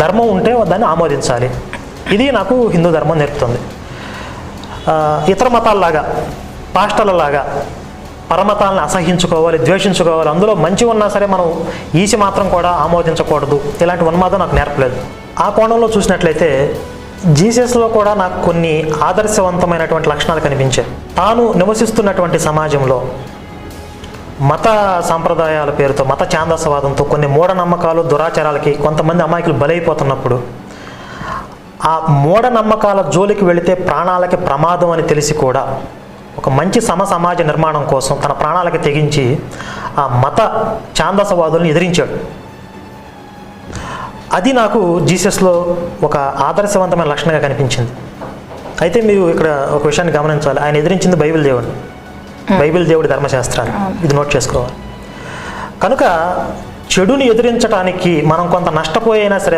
ధర్మం ఉంటే దాన్ని ఆమోదించాలి. ఇది నాకు హిందూ ధర్మం నేర్పుతుంది. ఇతర మతాలలాగా, పాస్టర్లలాగా పరమతాలను అసహించుకోవాలి, ద్వేషించుకోవాలి, అందులో మంచి ఉన్నా సరే మనం ఈసి మాత్రం కూడా ఆమోదించకూడదు, ఇలాంటి ఉన్మాదం నాకు నేర్పలేదు. ఆ కోణంలో చూసినట్లయితే జీసస్లో కూడా నాకు కొన్ని ఆదర్శవంతమైనటువంటి లక్షణాలు కనిపించాయి. తాను నివసిస్తున్నటువంటి సమాజంలో మత సాంప్రదాయాల పేరుతో, మత ఛాందసవాదంతో, కొన్ని మూఢనమ్మకాలు, దురాచారాలకి కొంతమంది అమాయకులు బలైపోతున్నప్పుడు ఆ మూఢనమ్మకాల జోలికి వెళితే ప్రాణాలకి ప్రమాదం అని తెలిసి కూడా ఒక మంచి సమాజ నిర్మాణం కోసం తన ప్రాణాలకి తెగించి ఆ మత ఛాందసవాదుల్ని ఎదిరించాడు. అది నాకు జీసస్లో ఒక ఆదర్శవంతమైన లక్షణంగా కనిపించింది. అయితే మీరు ఇక్కడ ఒక విషయాన్ని గమనించాలి, ఆయన ఎదిరించింది బైబిల్ దేవుడు, బైబిల్ దేవుడి ధర్మశాస్త్రాన్ని, ఇది నోట్ చేసుకోవాలి. కనుక చెడుని ఎదిరించడానికి మనం కొంత నష్టపోయినా సరే